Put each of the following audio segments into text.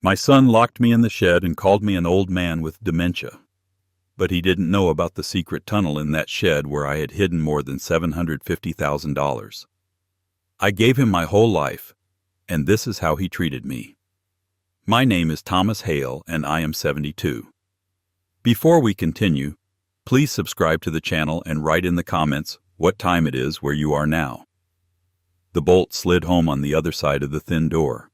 My son locked me in the shed and called me an old man with dementia. But he didn't know about the secret tunnel in that shed where I had hidden more than $750,000. I gave him my whole life, and this is how he treated me. My name is Thomas Hale, and I am 72. Before we continue, please subscribe to the channel and write in the comments what time it is where you are now. The bolt slid home on the other side of the thin door.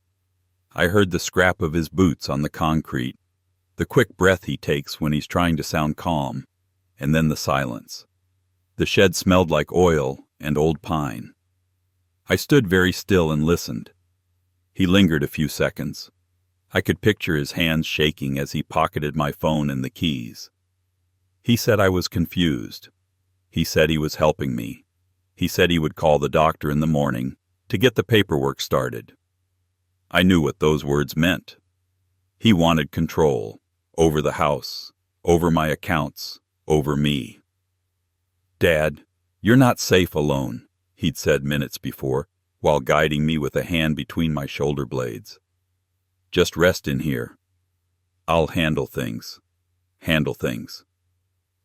I heard the scrap of his boots on the concrete, the quick breath he takes when he's trying to sound calm, and then the silence. The shed smelled like oil and old pine. I stood very still and listened. He lingered a few seconds. I could picture his hands shaking as he pocketed my phone and the keys. He said I was confused. He said he was helping me. He said he would call the doctor in the morning to get the paperwork started. I knew what those words meant. He wanted control over the house, over my accounts, over me. "Dad, you're not safe alone," he'd said minutes before, while guiding me with a hand between my shoulder blades. "Just rest in here. I'll handle things. Handle things."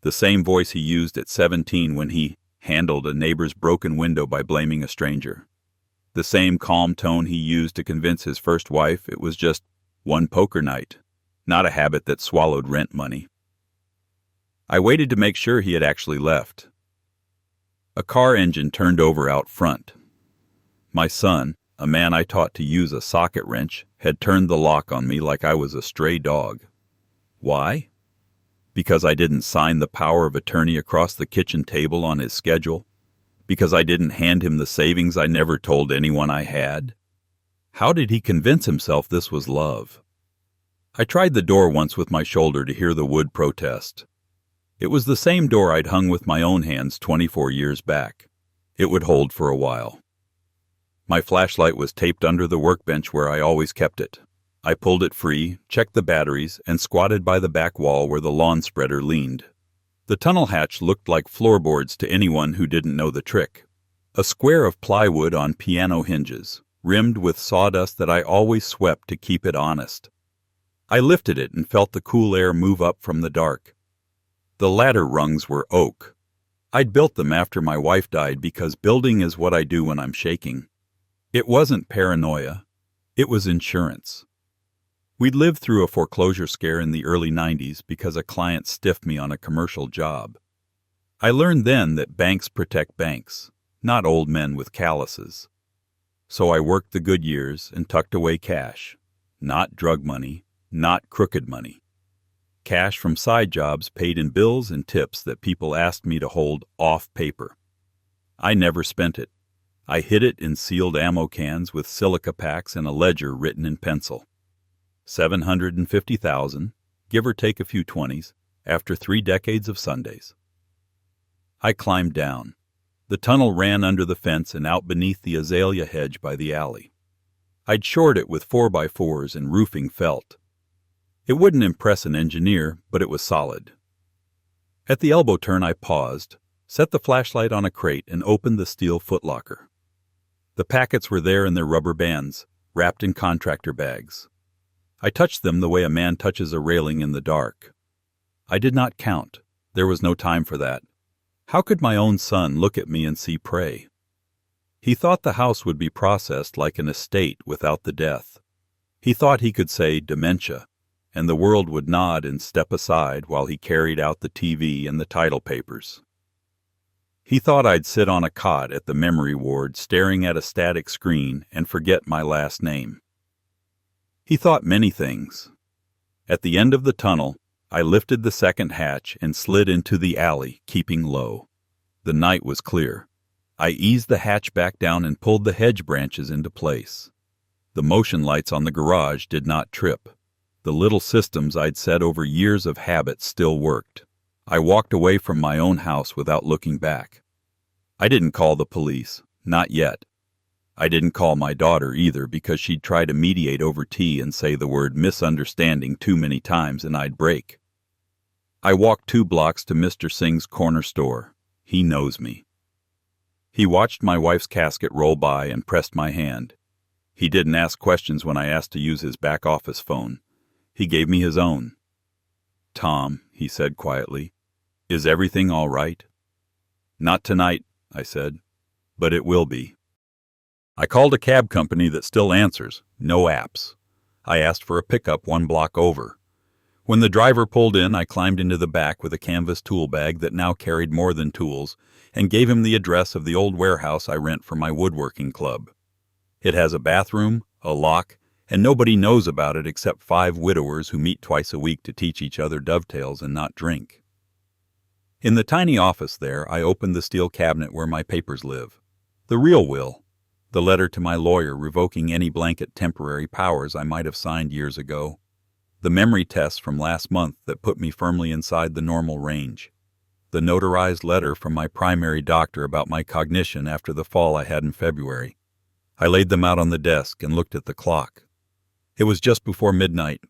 The same voice he used at 17 when he handled a neighbor's broken window by blaming a stranger. The same calm tone he used to convince his first wife it was just one poker night, not a habit that swallowed rent money. I waited to make sure he had actually left. A car engine turned over out front. My son, a man I taught to use a socket wrench, had turned the lock on me like I was a stray dog. Why? Because I didn't sign the power of attorney across the kitchen table on his schedule? Because I didn't hand him the savings I never told anyone I had? How did he convince himself this was love? I tried the door once with my shoulder to hear the wood protest. It was the same door I'd hung with my own hands 24 years back. It would hold for a while. My flashlight was taped under the workbench where I always kept it. I pulled it free, checked the batteries, and squatted by the back wall where the lawn spreader leaned. The tunnel hatch looked like floorboards to anyone who didn't know the trick. A square of plywood on piano hinges, rimmed with sawdust that I always swept to keep it honest. I lifted it and felt the cool air move up from the dark. The ladder rungs were oak. I'd built them after my wife died because building is what I do when I'm shaking. It wasn't paranoia. It was insurance. We'd lived through a foreclosure scare in the early 90s because a client stiffed me on a commercial job. I learned then that banks protect banks, not old men with calluses. So I worked the good years and tucked away cash. Not drug money, not crooked money. Cash from side jobs paid in bills and tips that people asked me to hold off paper. I never spent it. I hid it in sealed ammo cans with silica packs and a ledger written in pencil. 750,000, give or take a few 20s, after 3 decades of Sundays. I climbed down. The tunnel ran under the fence and out beneath the azalea hedge by the alley. I'd shored it with 4x4s and roofing felt. It wouldn't impress an engineer, but it was solid. At the elbow turn I paused, set the flashlight on a crate, and opened the steel footlocker. The packets were there in their rubber bands, wrapped in contractor bags. I touched them the way a man touches a railing in the dark. I did not count. There was no time for that. How could my own son look at me and see prey? He thought the house would be processed like an estate without the death. He thought he could say dementia, and the world would nod and step aside while he carried out the TV and the title papers. He thought I'd sit on a cot at the memory ward staring at a static screen and forget my last name. He thought many things. At the end of the tunnel, I lifted the second hatch and slid into the alley, keeping low. The night was clear. I eased the hatch back down and pulled the hedge branches into place. The motion lights on the garage did not trip. The little systems I'd set over years of habit still worked. I walked away from my own house without looking back. I didn't call the police, not yet. I didn't call my daughter either because she'd try to mediate over tea and say the word misunderstanding too many times and I'd break. I walked 2 blocks to Mr. Singh's corner store. He knows me. He watched my wife's casket roll by and pressed my hand. He didn't ask questions when I asked to use his back office phone. He gave me his own. "Tom," he said quietly, "is everything all right?" "Not tonight," I said, "but it will be." I called a cab company that still answers. No apps. I asked for a pickup 1 block over. When the driver pulled in, I climbed into the back with a canvas tool bag that now carried more than tools and gave him the address of the old warehouse I rent for my woodworking club. It has a bathroom, a lock, and nobody knows about it except 5 widowers who meet twice a week to teach each other dovetails and not drink. In the tiny office there, I opened the steel cabinet where my papers live. The real will. The letter to my lawyer revoking any blanket temporary powers I might have signed years ago. The memory tests from last month that put me firmly inside the normal range. The notarized letter from my primary doctor about my cognition after the fall I had in February. I laid them out on the desk and looked at the clock. It was just before midnight.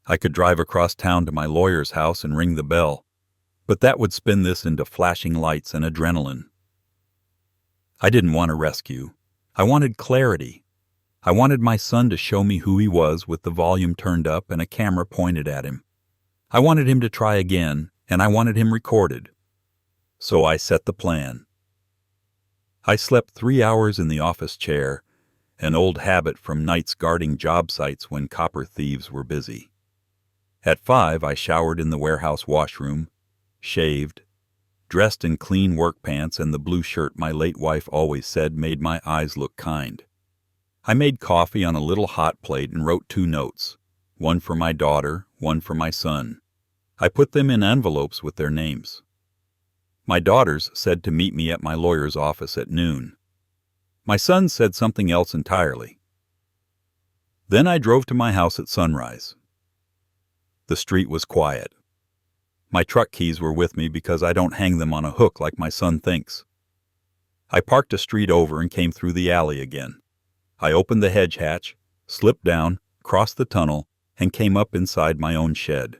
I could drive across town to my lawyer's house and ring the bell, but that would spin this into flashing lights and adrenaline. I didn't want a rescue. I wanted clarity. I wanted my son to show me who he was with the volume turned up and a camera pointed at him. I wanted him to try again, and I wanted him recorded. So I set the plan. I slept 3 hours in the office chair, an old habit from nights guarding job sites when copper thieves were busy. At 5, I showered in the warehouse washroom, shaved, dressed in clean work pants and the blue shirt my late wife always said made my eyes look kind. I made coffee on a little hot plate and wrote 2 notes, one for my daughter, one for my son. I put them in envelopes with their names. My daughters said to meet me at my lawyer's office at noon. My son said something else entirely. Then I drove to my house at sunrise. The street was quiet. My truck keys were with me because I don't hang them on a hook like my son thinks. I parked a street over and came through the alley again. I opened the hedge hatch, slipped down, crossed the tunnel, and came up inside my own shed.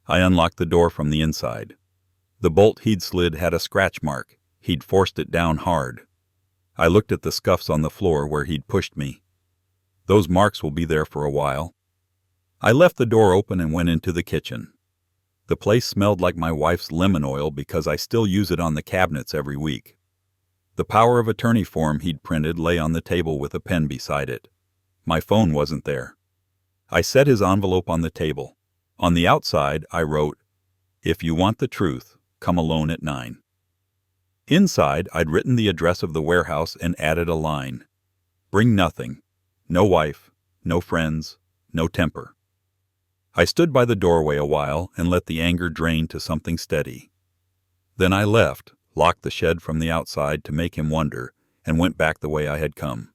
I unlocked the door from the inside. The bolt he'd slid had a scratch mark. He'd forced it down hard. I looked at the scuffs on the floor where he'd pushed me. Those marks will be there for a while. I left the door open and went into the kitchen. The place smelled like my wife's lemon oil because I still use it on the cabinets every week. The power of attorney form he'd printed lay on the table with a pen beside it. My phone wasn't there. I set his envelope on the table. On the outside, I wrote, "If you want the truth, come alone at 9. Inside, I'd written the address of the warehouse and added a line. Bring nothing. No wife, no friends, no temper. I stood by the doorway a while and let the anger drain to something steady. Then I left, locked the shed from the outside to make him wonder, and went back the way I had come.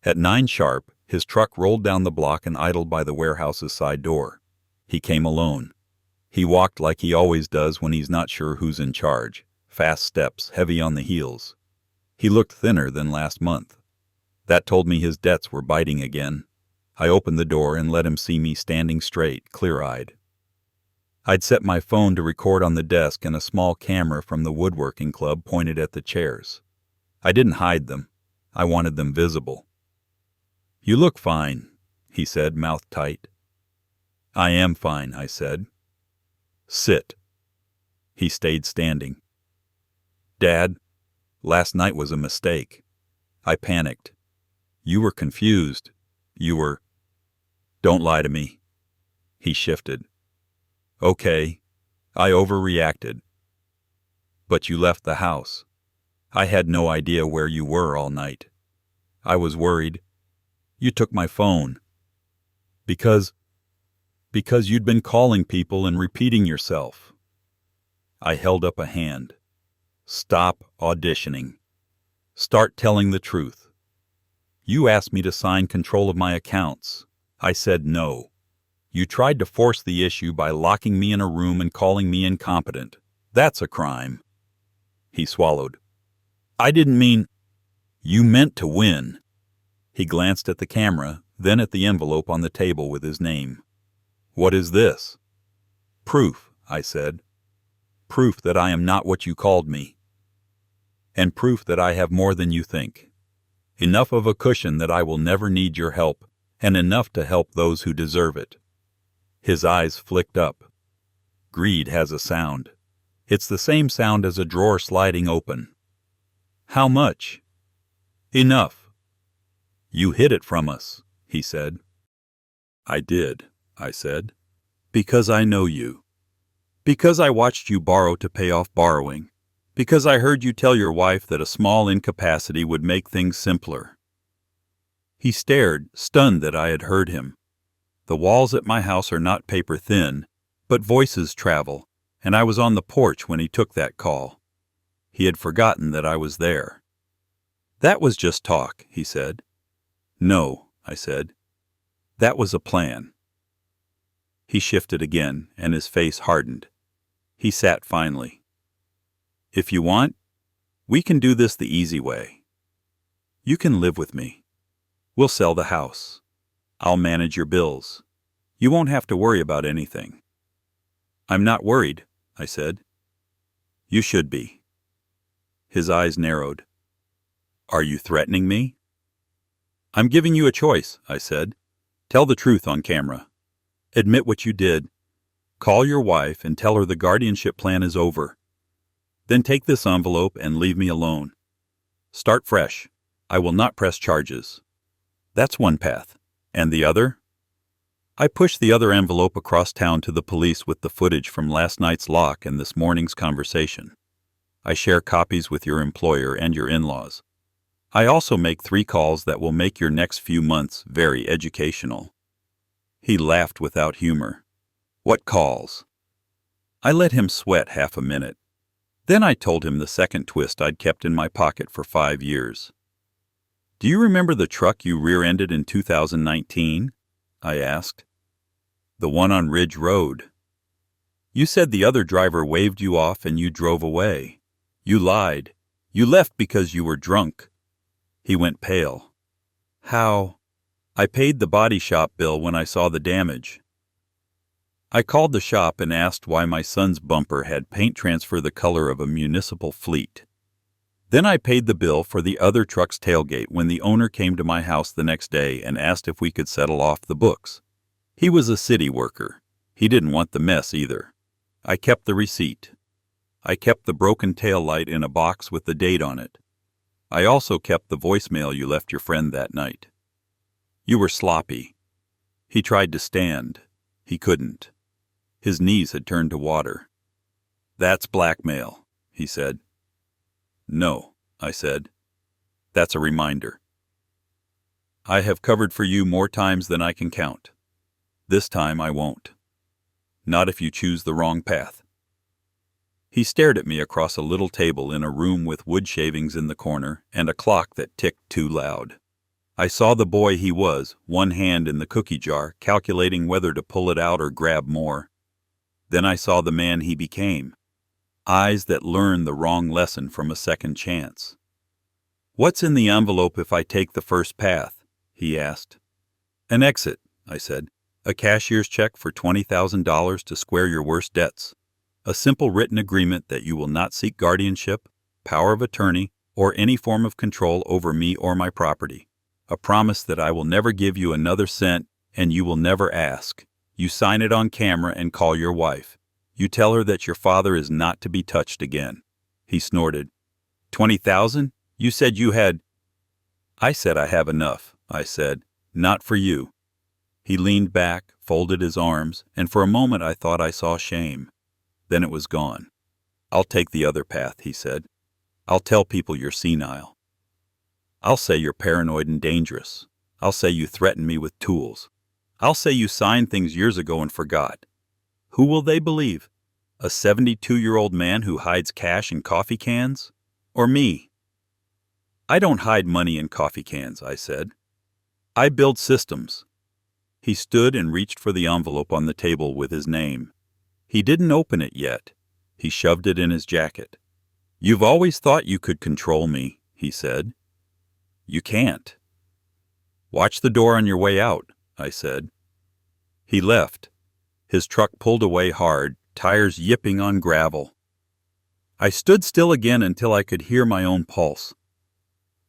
At 9 sharp, his truck rolled down the block and idled by the warehouse's side door. He came alone. He walked like he always does when he's not sure who's in charge, fast steps, heavy on the heels. He looked thinner than last month. That told me his debts were biting again. I opened the door and let him see me standing straight, clear-eyed. I'd set my phone to record on the desk and a small camera from the woodworking club pointed at the chairs. I didn't hide them. I wanted them visible. "You look fine," he said, mouth tight. "I am fine," I said. "Sit." He stayed standing. "Dad, last night was a mistake." I panicked. "You were confused. You were—" "Don't lie to me." He shifted. "Okay, I overreacted. But you left the house. I had no idea where you were all night. I was worried. You took my phone. Because you'd been calling people and repeating yourself." I held up a hand. "Stop auditioning. Start telling the truth. You asked me to sign control of my accounts. I said no. You tried to force the issue by locking me in a room and calling me incompetent. That's a crime." He swallowed. "I didn't mean—" "You meant to win." He glanced at the camera, then at the envelope on the table with his name. "What is this?" "Proof," I said. "Proof that I am not what you called me. And proof that I have more than you think. Enough of a cushion that I will never need your help, and enough to help those who deserve it." His eyes flicked up. Greed has a sound. It's the same sound as a drawer sliding open. "How much?" "Enough." "You hid it from us," he said. "I did," I said. "Because I know you. Because I watched you borrow to pay off borrowing. Because I heard you tell your wife that a small incapacity would make things simpler." He stared, stunned that I had heard him. The walls at my house are not paper thin, but voices travel, and I was on the porch when he took that call. He had forgotten that I was there. "That was just talk," he said. "No," I said. "That was a plan." He shifted again, and his face hardened. He sat finally. "If you want, we can do this the easy way. You can live with me. We'll sell the house. I'll manage your bills. You won't have to worry about anything." "I'm not worried," I said. "You should be." His eyes narrowed. "Are you threatening me?" "I'm giving you a choice," I said. "Tell the truth on camera. Admit what you did. Call your wife and tell her the guardianship plan is over. Then take this envelope and leave me alone. Start fresh. I will not press charges." That's one path. And the other? I pushed the other envelope across town to the police with the footage from last night's lock and this morning's conversation. I share copies with your employer and your in-laws. I also make 3 calls that will make your next few months very educational. He laughed without humor. "What calls?" I let him sweat half a minute. Then I told him the second twist I'd kept in my pocket for 5 years. "Do you remember the truck you rear-ended in 2019? I asked. "The one on Ridge Road. You said the other driver waved you off and you drove away. You lied. You left because you were drunk." He went pale. "How?" "I paid the body shop bill when I saw the damage. I called the shop and asked why my son's bumper had paint transfer the color of a municipal fleet. Then I paid the bill for the other truck's tailgate when the owner came to my house the next day and asked if we could settle off the books. He was a city worker. He didn't want the mess either. I kept the receipt. I kept the broken tail light in a box with the date on it. I also kept the voicemail you left your friend that night. You were sloppy." He tried to stand. He couldn't. His knees had turned to water. "That's blackmail," he said. "No," I said. "That's a reminder. I have covered for you more times than I can count. This time I won't. Not if you choose the wrong path." He stared at me across a little table in a room with wood shavings in the corner and a clock that ticked too loud. I saw the boy he was, one hand in the cookie jar, calculating whether to pull it out or grab more. Then I saw the man he became. Eyes that learn the wrong lesson from a second chance. "What's in the envelope if I take the first path?" he asked. "An exit," I said. "A cashier's check for $20,000 to square your worst debts. A simple written agreement that you will not seek guardianship, power of attorney, or any form of control over me or my property. A promise that I will never give you another cent and you will never ask. You sign it on camera and call your wife. You tell her that your father is not to be touched again." He snorted. 20,000? You said you had—" "I said I have enough," I said. "Not for you." He leaned back, folded his arms, and for a moment I thought I saw shame. Then it was gone. "I'll take the other path," he said. "I'll tell people you're senile. I'll say you're paranoid and dangerous. I'll say you threatened me with tools. I'll say you signed things years ago and forgot. Who will they believe? A 72-year-old man who hides cash in coffee cans? Or me?" "I don't hide money in coffee cans," I said. "I build systems." He stood and reached for the envelope on the table with his name. He didn't open it yet. He shoved it in his jacket. "You've always thought you could control me," he said. "You can't." "Watch the door on your way out," I said. He left. His truck pulled away hard, tires yipping on gravel. I stood still again until I could hear my own pulse.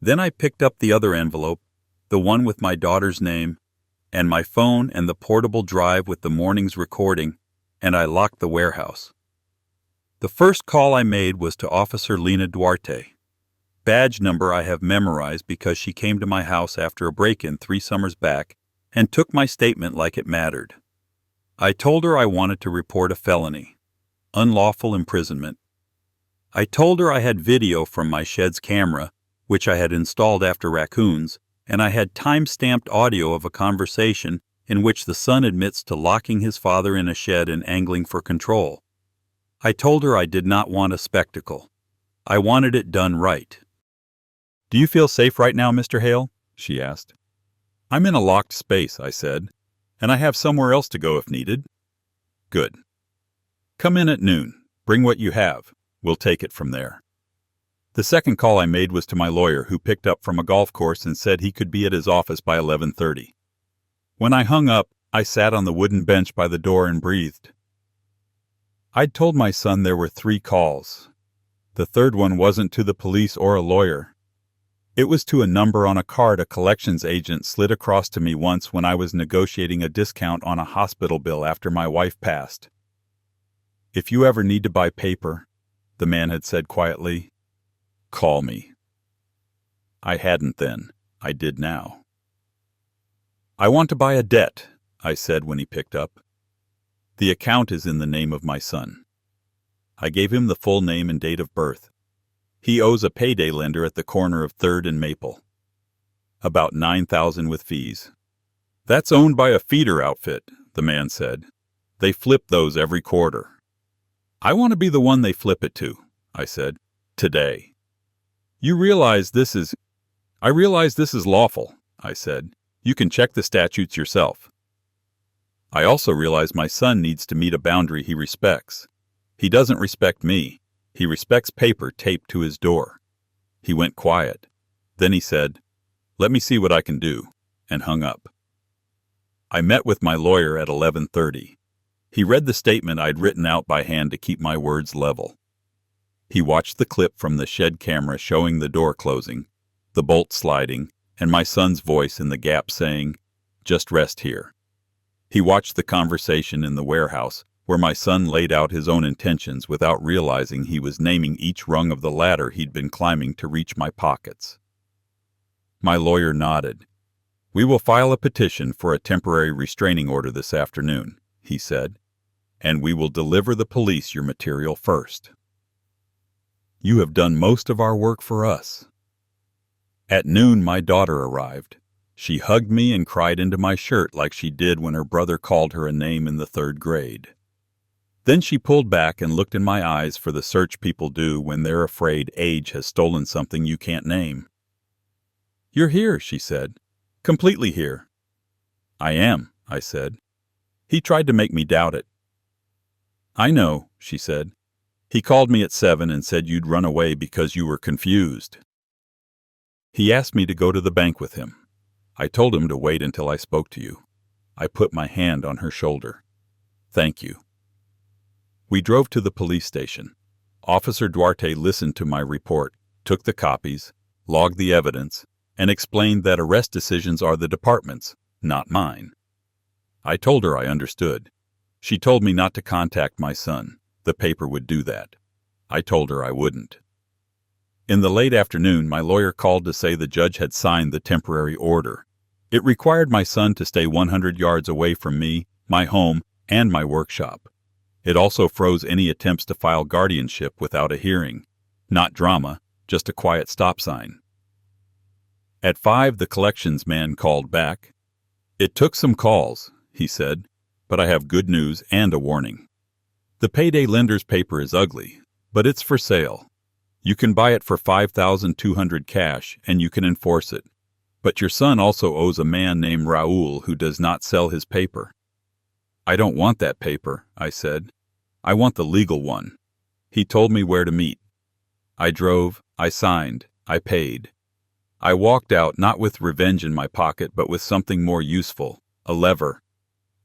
Then I picked up the other envelope, the one with my daughter's name, and my phone and the portable drive with the morning's recording, and I locked the warehouse. The first call I made was to Officer Lena Duarte. Badge number I have memorized because she came to my house after a break-in 3 summers back and took my statement like it mattered. I told her I wanted to report a felony, unlawful imprisonment. I told her I had video from my shed's camera, which I had installed after raccoons, and I had time-stamped audio of a conversation in which the son admits to locking his father in a shed and angling for control. I told her I did not want a spectacle. I wanted it done right. "Do you feel safe right now, Mr. Hale?" she asked. "I'm in a locked space," I said, "and I have somewhere else to go if needed." "Good. Come in at noon. Bring what you have. We'll take it from there." The second call I made was to my lawyer, who picked up from a golf course and said he could be at his office by 11:30. When I hung up, I sat on the wooden bench by the door and breathed. I'd told my son there were 3 calls. The third one wasn't to the police or a lawyer. It was to a number on a card a collections agent slid across to me once when I was negotiating a discount on a hospital bill after my wife passed. "If you ever need to buy paper," the man had said quietly, "call me." I hadn't then. I did now. "I want to buy a debt," I said when he picked up. "The account is in the name of my son." I gave him the full name and date of birth. He owes a payday lender at the corner of 3rd and Maple. About $9,000 with fees. "That's owned by a feeder outfit," the man said. "They flip those every quarter." "I want to be the one they flip it to," I said. "Today." I realize this is lawful," I said. "You can check the statutes yourself." I also realize my son needs to meet a boundary he respects. He doesn't respect me. He respects paper taped to his door. He went quiet. Then he said, "Let me see what I can do," and hung up. I met with my lawyer at 11:30. He read the statement I'd written out by hand to keep my words level. He watched the clip from the shed camera showing the door closing, the bolt sliding, and my son's voice in the gap saying, "Just rest here." He watched the conversation in the warehouse, where my son laid out his own intentions without realizing he was naming each rung of the ladder he'd been climbing to reach my pockets. My lawyer nodded. "We will file a petition for a temporary restraining order this afternoon," he said, "and we will deliver the police your material first. You have done most of our work for us." At noon, my daughter arrived. She hugged me and cried into my shirt like she did when her brother called her a name in the 3rd grade. Then she pulled back and looked in my eyes for the search people do when they're afraid age has stolen something you can't name. "You're here," she said. "Completely here." "I am," I said. "He tried to make me doubt it." "I know," she said. "He called me at 7 and said you'd run away because you were confused." He asked me to go to the bank with him. I told him to wait until I spoke to you. I put my hand on her shoulder. "Thank you." We drove to the police station. Officer Duarte listened to my report, took the copies, logged the evidence, and explained that arrest decisions are the department's, not mine. I told her I understood. She told me not to contact my son. The paper would do that. I told her I wouldn't. In the late afternoon, my lawyer called to say the judge had signed the temporary order. It required my son to stay 100 yards away from me, my home, and my workshop. It also froze any attempts to file guardianship without a hearing. Not drama, just a quiet stop sign. At 5, the collections man called back. "It took some calls," he said, "but I have good news and a warning. The payday lender's paper is ugly, but it's for sale. You can buy it for $5,200 cash, and you can enforce it. But your son also owes a man named Raul who does not sell his paper." "I don't want that paper," I said. "I want the legal one." He told me where to meet. I drove, I signed, I paid. I walked out not with revenge in my pocket but with something more useful, a lever.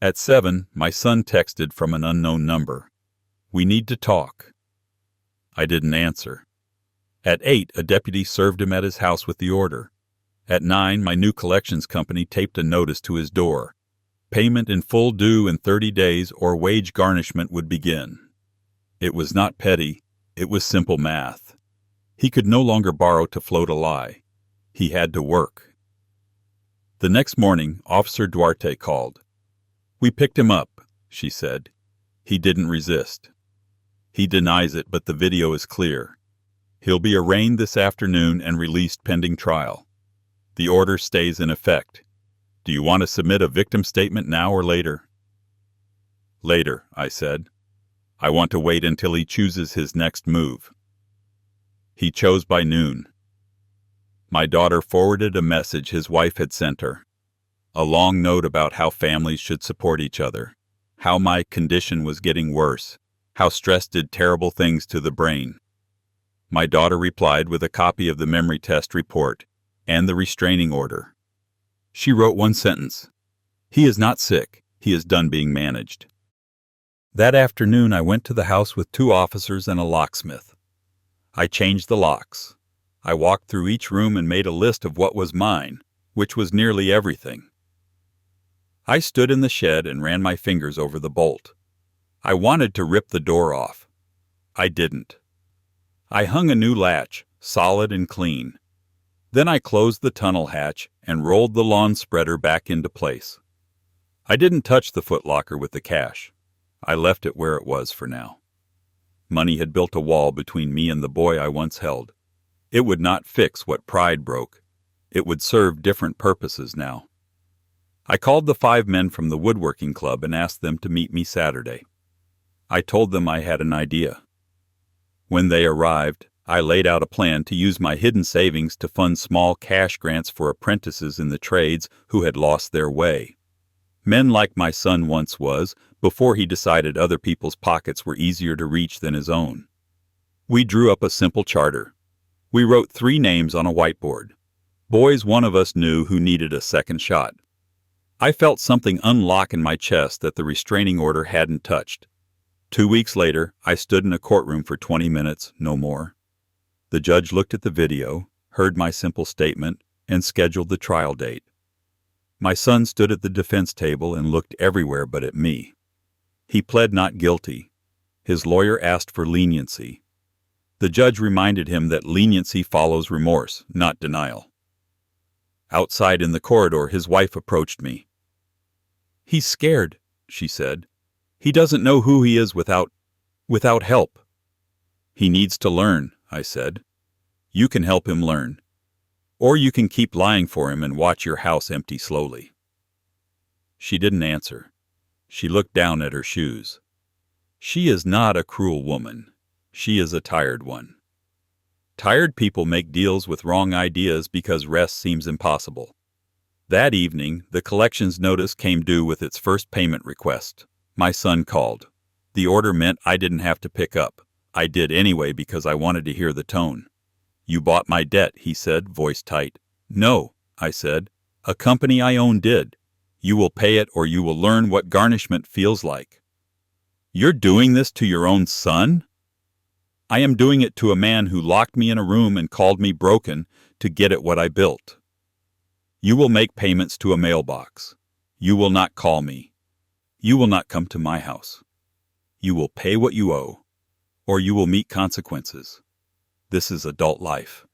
At 7, my son texted from an unknown number. "We need to talk." I didn't answer. At 8, a deputy served him at his house with the order. At 9, my new collections company taped a notice to his door. Payment in full due in 30 days or wage garnishment would begin. It was not petty, it was simple math. He could no longer borrow to float a lie. He had to work. The next morning, Officer Duarte called. "We picked him up," she said. "He didn't resist. He denies it, but the video is clear. He'll be arraigned this afternoon and released pending trial. The order stays in effect. Do you want to submit a victim statement now or later?" "Later," I said. "I want to wait until he chooses his next move." He chose by noon. My daughter forwarded a message his wife had sent her. A long note about how families should support each other, how my condition was getting worse, how stress did terrible things to the brain. My daughter replied with a copy of the memory test report and the restraining order. She wrote one sentence: "He is not sick. He is done being managed." That afternoon I went to the house with 2 officers and a locksmith. I changed the locks. I walked through each room and made a list of what was mine, which was nearly everything. I stood in the shed and ran my fingers over the bolt. I wanted to rip the door off. I didn't. I hung a new latch, solid and clean. Then I closed the tunnel hatch and rolled the lawn spreader back into place. I didn't touch the footlocker with the cash. I left it where it was for now. Money had built a wall between me and the boy I once held. It would not fix what pride broke. It would serve different purposes now. I called the 5 men from the woodworking club and asked them to meet me Saturday. I told them I had an idea. When they arrived, I laid out a plan to use my hidden savings to fund small cash grants for apprentices in the trades who had lost their way. Men like my son once was, before he decided other people's pockets were easier to reach than his own. We drew up a simple charter. We wrote 3 names on a whiteboard. Boys one of us knew who needed a second shot. I felt something unlock in my chest that the restraining order hadn't touched. 2 weeks later, I stood in a courtroom for 20 minutes, no more. The judge looked at the video, heard my simple statement, and scheduled the trial date. My son stood at the defense table and looked everywhere but at me. He pled not guilty. His lawyer asked for leniency. The judge reminded him that leniency follows remorse, not denial. Outside in the corridor, his wife approached me. "He's scared," she said. "He doesn't know who he is without help." "He needs to learn," I said. "You can help him learn. Or you can keep lying for him and watch your house empty slowly." She didn't answer. She looked down at her shoes. She is not a cruel woman. She is a tired one. Tired people make deals with wrong ideas because rest seems impossible. That evening, the collections notice came due with its first payment request. My son called. The order meant I didn't have to pick up. I did anyway because I wanted to hear the tone. "You bought my debt," he said, voice tight. "No," I said. "A company I own did. You will pay it or you will learn what garnishment feels like." "You're doing this to your own son?" "I am doing it to a man who locked me in a room and called me broken to get at what I built. You will make payments to a mailbox. You will not call me. You will not come to my house. You will pay what you owe, or you will meet consequences. This is adult life.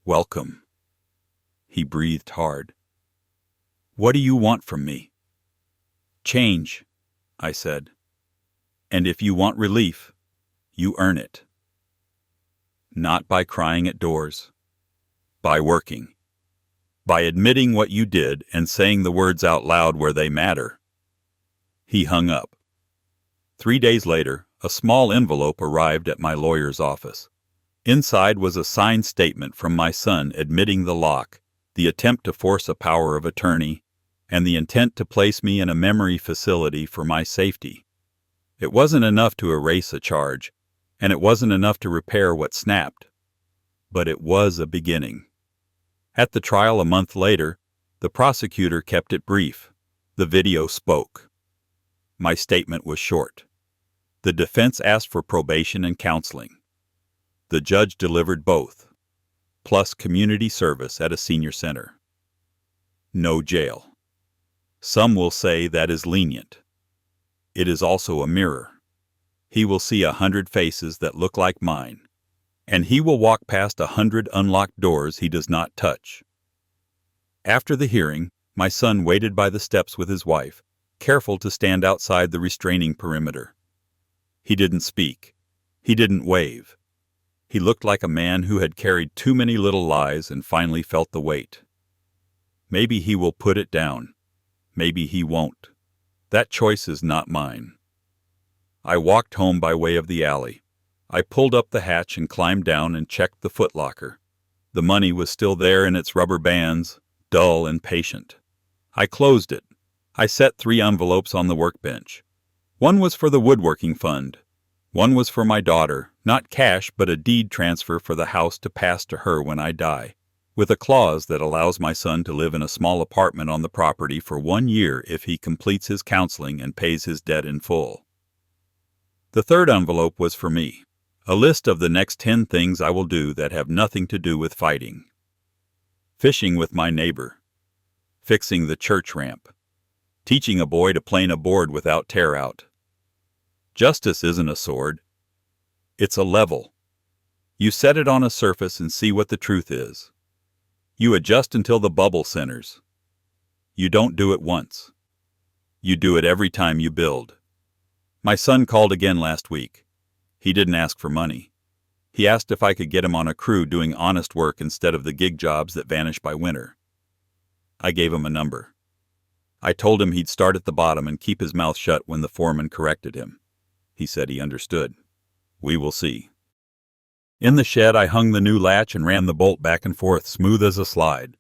Welcome." He breathed hard. "What do you want from me?" "Change," I said. "And if you want relief, you earn it. Not by crying at doors. By working. By admitting what you did and saying the words out loud where they matter." He hung up. 3 days later, a small envelope arrived at my lawyer's office. Inside was a signed statement from my son admitting the lock, the attempt to force a power of attorney, and the intent to place me in a memory facility for my safety. It wasn't enough to erase a charge, and it wasn't enough to repair what snapped. But it was a beginning. At the trial a month later, the prosecutor kept it brief. The video spoke. My statement was short. The defense asked for probation and counseling. The judge delivered both, plus community service at a senior center. No jail. Some will say that is lenient. It is also a mirror. He will see 100 faces that look like mine, and he will walk past 100 unlocked doors he does not touch. After the hearing, my son waited by the steps with his wife, careful to stand outside the restraining perimeter. He didn't speak. He didn't wave. He looked like a man who had carried too many little lies and finally felt the weight. Maybe he will put it down. Maybe he won't. That choice is not mine. I walked home by way of the alley. I pulled up the hatch and climbed down and checked the footlocker. The money was still there in its rubber bands, dull and patient. I closed it. I set 3 envelopes on the workbench. One was for the woodworking fund. One was for my daughter, not cash but a deed transfer for the house to pass to her when I die, with a clause that allows my son to live in a small apartment on the property for 1 year if he completes his counseling and pays his debt in full. The 3rd envelope was for me, a list of the next 10 things I will do that have nothing to do with fighting. Fishing with my neighbor. Fixing the church ramp. Teaching a boy to plane a board without tear out. Justice isn't a sword. It's a level. You set it on a surface and see what the truth is. You adjust until the bubble centers. You don't do it once. You do it every time you build. My son called again last week. He didn't ask for money. He asked if I could get him on a crew doing honest work instead of the gig jobs that vanish by winter. I gave him a number. I told him he'd start at the bottom and keep his mouth shut when the foreman corrected him. He said he understood. We will see. In the shed, I hung the new latch and ran the bolt back and forth, smooth as a slide.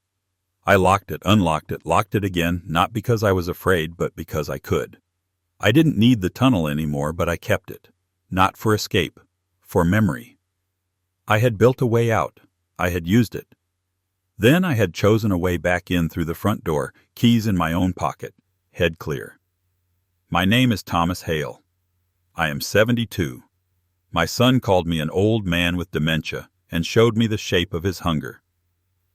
I locked it, unlocked it, locked it again, not because I was afraid, but because I could. I didn't need the tunnel anymore, but I kept it. Not for escape, for memory. I had built a way out. I had used it. Then I had chosen a way back in through the front door, keys in my own pocket, head clear. My name is Thomas Hale. I am 72. My son called me an old man with dementia and showed me the shape of his hunger.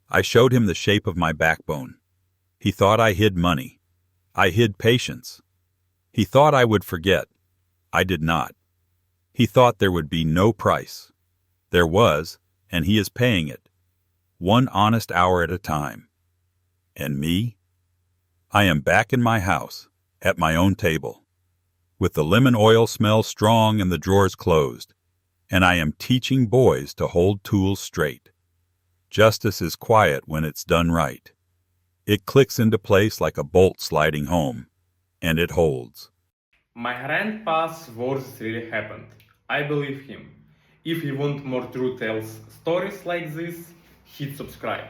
I showed him the shape of my backbone. He thought I hid money. I hid patience. He thought I would forget. I did not. He thought there would be no price. There was, and he is paying it. 1 honest hour at a time. And me? I am back in my house, at my own table, with the lemon oil smell strong and the drawers closed, and I am teaching boys to hold tools straight. Justice is quiet when it's done right. It clicks into place like a bolt sliding home, and it holds. My grandpa's words really happened. I believe him. If you want more true tales stories like this, hit subscribe.